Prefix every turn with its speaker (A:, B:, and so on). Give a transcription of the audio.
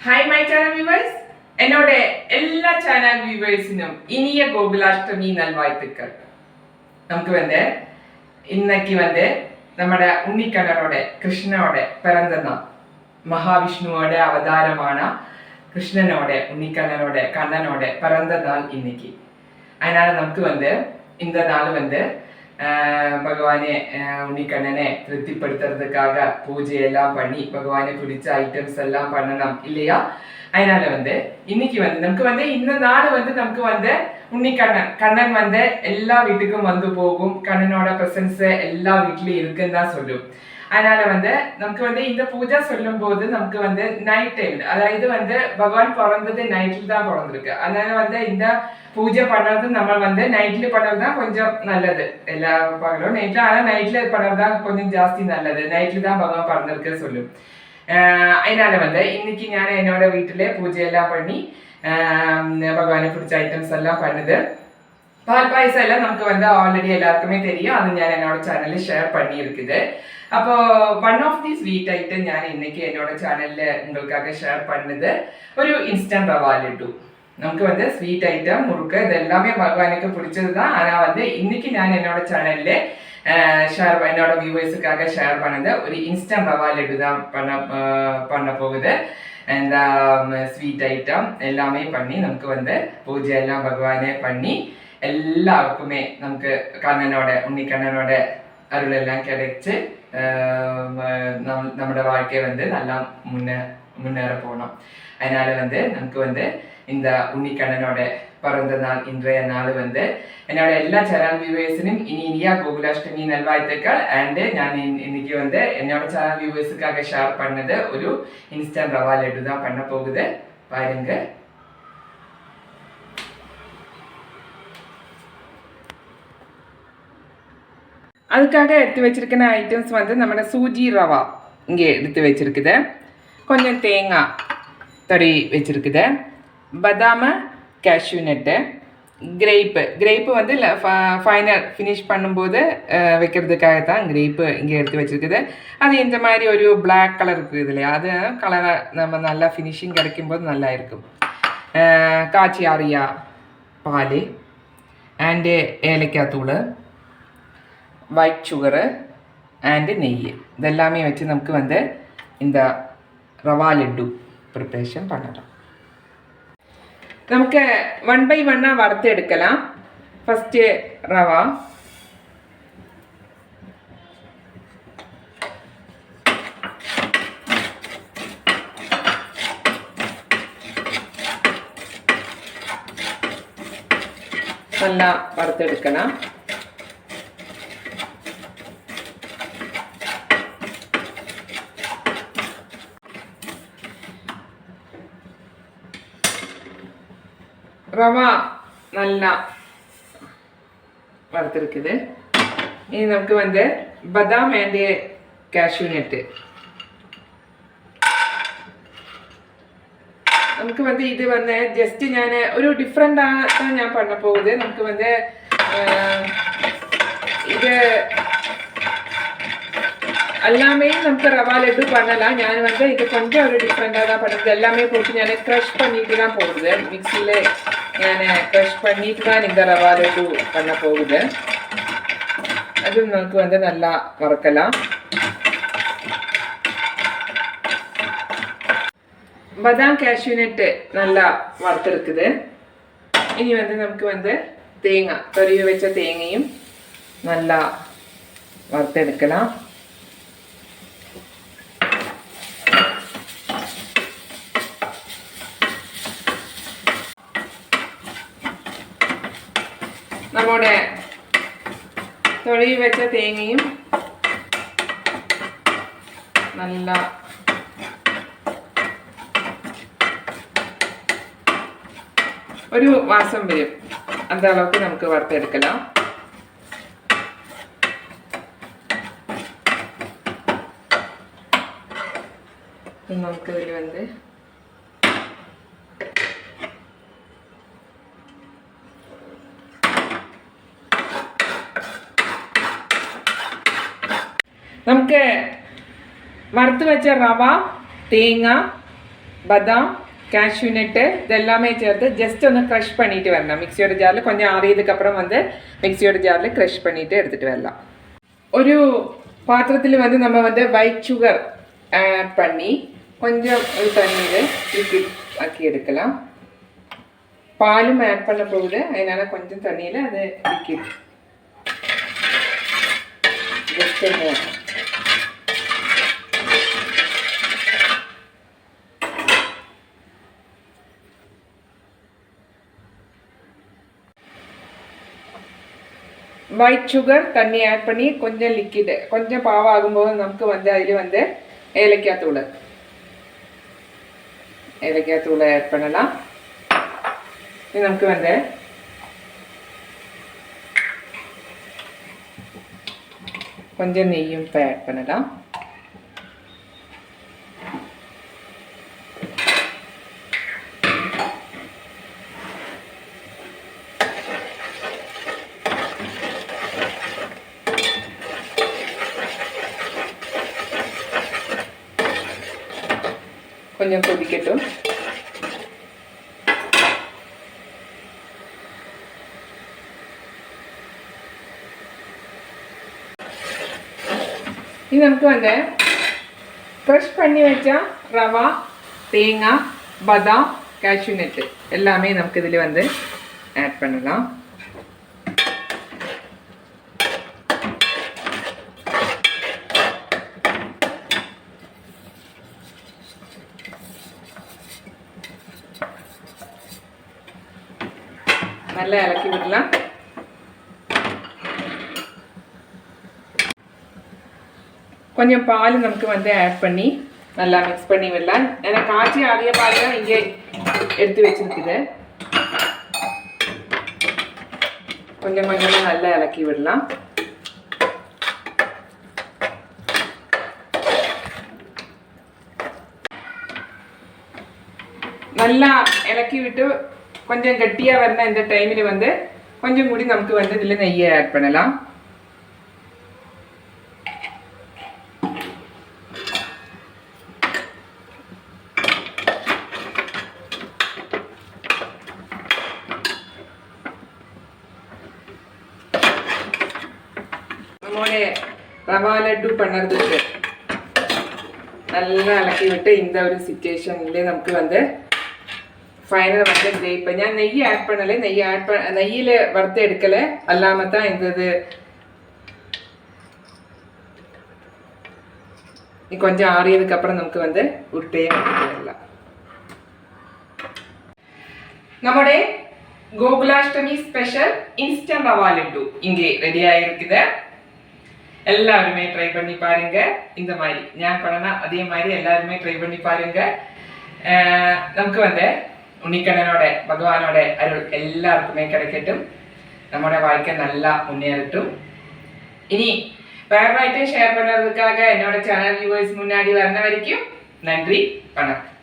A: Hi my channel viewers, എന്നോട് എല്ലാ channel വ്യൂവേഴ്സിനും Iniya Gokulashtami നൽവാഴ്ത്തുക്കൾ. നമുക്ക് ഇന്നക്ക് നമ്മുടെ ഉണ്ണിക്കണ്ണനോടെ കൃഷ്ണനോടെ പിറന്ന മഹാവിഷ്ണുവോட അവതാരമാണ് കൃഷ്ണനോടെ ഉണ്ണിക്കണ്ണനോടെ കണ്ണനോടെ பிறந்த நாள் இன்னைக்கு. அதனால நமக்கு இந்த நாள் பகவானே உன்னிக்கண்ணனை திருப்திப்படுத்துறதுக்காக பூஜையெல்லாம் பண்ணி பகவானை பிடிச்ச ஐட்டம்ஸ் எல்லாம் பண்ணணும் இல்லையா? அதனால இன்னைக்கு நமக்கு இந்த நாள் நமக்கு உன்னிக்கண்ணன் கண்ணன் எல்லா வீட்டுக்கும் போகும். கண்ணனோட பிரசன்ஸ் எல்லா வீட்லயும் இருக்குன்னு தான் சொல்லும். அதனால நமக்கு இந்த பூஜை சொல்லும் போது நமக்கு நைட் டைம், அதாவது பகவான் பிறந்தது நைட்ல தான் பிறந்திருக்கு. அதனால இந்த பூஜை பண்றது நம்ம நைட்ல பண்றதுதான் கொஞ்சம் நல்லது. எல்லா பகலும் நைட்ல, ஆனா நைட்ல பண்றதுதான் கொஞ்சம் ஜாஸ்தி நல்லது. நைட்ல தான் பகவான் பிறந்திருக்கு சொல்லும். அதனால இன்னைக்கு ഞാൻ என்னோட வீட்டுல பூஜையெல்லாம் பண்ணி பகவானை பிடிச்ச ஐட்டம்ஸ் எல்லாம் பண்ணுது. பால் பாயசம் எல்லாம் நமக்கு ஆல்ரெடி எல்லாருக்குமே தெரியும். அது ഞാൻ என்னோட சேனல்ல ஷேர் பண்ணி இருக்குது. அப்போ one of the sweet item ഞാൻ இன்னைக்கு என்னோட சேனல்ல உங்களுக்காக ஷேர் பண்ணது ஒரு இன்ஸ்டன்ட் ரவா லட்டு. நமக்கு ஸ்வீட் ஐட்டம் முறுக்கு இது எல்லாமே பகவானுக்கு பிடிச்சது தான். ஆனால் இன்னைக்கு நான் என்னோட சேனல்ல என்னோட வியூவர்ஸுக்காக ஷேர் பண்ணது ஒரு இன்ஸ்டன்ட் ரவா லட்டு தான் பண்ண போகுது. இந்த ஸ்வீட் ஐட்டம் எல்லாமே பண்ணி நமக்கு பூஜை எல்லாம் பகவானே பண்ணி எல்லாருக்குமே நமக்கு கண்ணனோட உன்னிக்கண்ணனோட அருள் எல்லாம் கிடைச்சு நம்மளோட வாழ்க்கை நல்லா முன்னேற போனோம். அதனால நமக்கு இந்த உன்னிக்கண்ணனோட பிறந்த நாள் இன்றைய நாள் என்னோட எல்லா சேனல் வியூவர்ஸிനും இனிய கோகுலாஷ்டமி நல்வாழ்த்துக்கள். அண்ட் ഞാൻ இன்னைக்கு என்னோட சேனல் வியூவர்ஸுக்காக ஷேர் பண்ணது ஒரு இன்ஸ்டன்ட் ரவா லட்டு தான் பண்ண போகுது. பாருங்க. அதுக்காக எடுத்து வச்சிருக்கிற ஐட்டம்ஸ் நம்ம சூஜி ரவா இங்கே எடுத்து வச்சிருக்குது. கொஞ்சம் தேங்காய் தடி வச்சிருக்குது. பதாம cashew nut, grape final finish பண்ணும்போது வைக்கிறதுக்காக தான் கிரேப்பு இங்கே எடுத்து வச்சிருக்குது. அது இந்த மாதிரி ஒரு பிளாக் கலர் இருக்குது இல்லையா, அது கலரை நம்ம நல்லா ஃபினிஷிங் கிடைக்கும்போது நல்லா இருக்கும். காய்ச்சி ஆறியா பால் அண்டு ஏலக்காய் தூள், ஒயிட் சுகரு அண்டு நெய், இதெல்லாமே வச்சு நமக்கு இந்த ரவா லட்டு ப்ரிப்பரேஷன் பண்ணலாம். நமக்கு 1 by 1 வறுத்து எடுக்கலாம். ஃபஸ்ட்டு ரவா, நல்லா வறுத்து எடுக்கலாம். ரவா நல்லா வறுத்துருக்குது. இனி நமக்கு பதாம் அண்ட் கேஷ்யூ நட்டு, நமக்கு இது ஜஸ்ட் ഞാൻ ഒരു ഡിഫറെൻ്റാണ് தான் ഞാൻ பண்ண போகுது. நமக்கு இது எல்லாமே நமக்கு ரவா லட்டு பண்ணலாம். நான் இது கொஞ்சம் ஒரு டிஃப்ரெண்டாக தான் பண்ணுறது. எல்லாமே போட்டு நான் க்ரஷ் பண்ணிட்டு தான் போகுது. மிக்சியில் நான் க்ரஷ் பண்ணிட்டு தான் இந்த ரவா லட்டு பண்ண போகுது. அது நமக்கு நல்லா வறுக்கலாம். பதாம் கேஷ்யூ நட்டு நல்லா வறுத்துருக்குது. இனி நமக்கு தேங்காய் துருவி வச்ச தேங்காயும் நல்லா வறுத்தெடுக்கலாம். நம்மோட துருவி வச்ச தேங்காயும் நல்லா ஒரு வாசம் வரும். அந்த அளவுக்கு நமக்கு வறுத்து எடுக்கலாம். நமக்கு இதில் நமக்கு வறுத்து வச்ச ரவா, தேங்காய், பதாம், கேஷ்யூ நட்டு இதெல்லாமே சேர்த்து ஜஸ்ட் ஒன்று க்ரஷ் பண்ணிட்டு வரலாம். மிக்சியோட ஜாரில் கொஞ்சம் ஆறியதுக்கப்புறம் வந்து மிக்சியோட ஜாரில் க்ரஷ் பண்ணிட்டு எடுத்துகிட்டு வரலாம். ஒரு பாத்திரத்தில் வந்து நம்ம வந்து ஒயிட் சுகர் ஆட் பண்ணி கொஞ்சம் ஒரு தண்ணியில் லிக்விட் ஆக்கி எடுக்கலாம். பாலும் ஆட் பண்ண போகுது, அதனால கொஞ்சம் தண்ணியில் அது லிக்விட் ஜஸ்ட் ஒயிட் சுகர் தண்ணி ஆட் பண்ணி கொஞ்சம் லிக்விഡ് கொஞ்சம் பாவாகும்போது நமக்கு வந்து அதில் வந்து ஏலக்காய் தூள் ஆட் பண்ணலாம். நமக்கு வந்து கொஞ்சம் நெய்யும் இப்போ ஆட் பண்ணலாம். கொஞ்சம் கொதிக்கட்டும். இது நமக்கு வந்து க்ரஷ் பண்ணி வச்சா ரவா, தேங்காய், பதாம், கேஷ்யூ நட்டு எல்லாமே நமக்கு இதில் வந்து ஆட் பண்ணலாம். நல்லா இலக்கி விடலாம். கொஞ்சம் பால் நமக்கு வந்து ஆட் பண்ணி நல்லா மிக்ஸ் பண்ணி விடலாம். ஏன்னா காய்ச்சி ஆறிய பால் தான் இங்கே எடுத்து வச்சிருக்குது. கொஞ்சம் கொஞ்சமாக நல்லா இலக்கி விடலாம். நல்லா இலக்கி விட்டு கொஞ்சம் கட்டியாக வரணும். இந்த டைமில் வந்து கொஞ்சம் கூடி நமக்கு வந்து இதில் நெய்யை ஆட் பண்ணலாம். நம்மளோட ரவா லட்டு பண்ணுறதுக்கு நல்லா இலக்கி விட்டு இந்த ஒரு சிச்சுவேஷன்லேயே நமக்கு வந்து ഫൈനൽ വറുത്ത ഗ്രേപ്പ് ഞാൻ നെയ്യ് ആഡ് பண்ணலை. നെയ്യിൽ വറുത്ത് എടുക്കല് അല്ലാമത്താ എന്തത് கொஞ்சம் ஆறியதுக்கு அப்புறம் நமக்கு வந்து உருட்டையே எடுத்துக்கலாம். நம்முடைய கோகுலாஷ்டமி ஸ்பெஷல் இன்ஸ்டன்ட் ரவா லட்டு இங்கே ரெடி ஆயிருக்குது. எல்லாருமே ட்ரை பண்ணி பாருங்க. இந்த மாதிரி நான் பண்ணனா அதே மாதிரி எல்லாருமே ட்ரை பண்ணி பாருங்க. நமக்கு வந்து ഉണ്ണിക്കണ്ണനോട് ഭഗവാനോട് അരുൾ എല്ലാവർക്കുമേ കിടക്കട്ടും. നമ്മുടെ வாழ்க்கை நல்லா முன்னேறட்டும். இனி வேற ஷேர் பண்ணுறதுக்காக என்னோட சேனல் வியூவர்ஸ் முன்னாடி வரன வரைக்கும் நன்றி, வணக்கம்.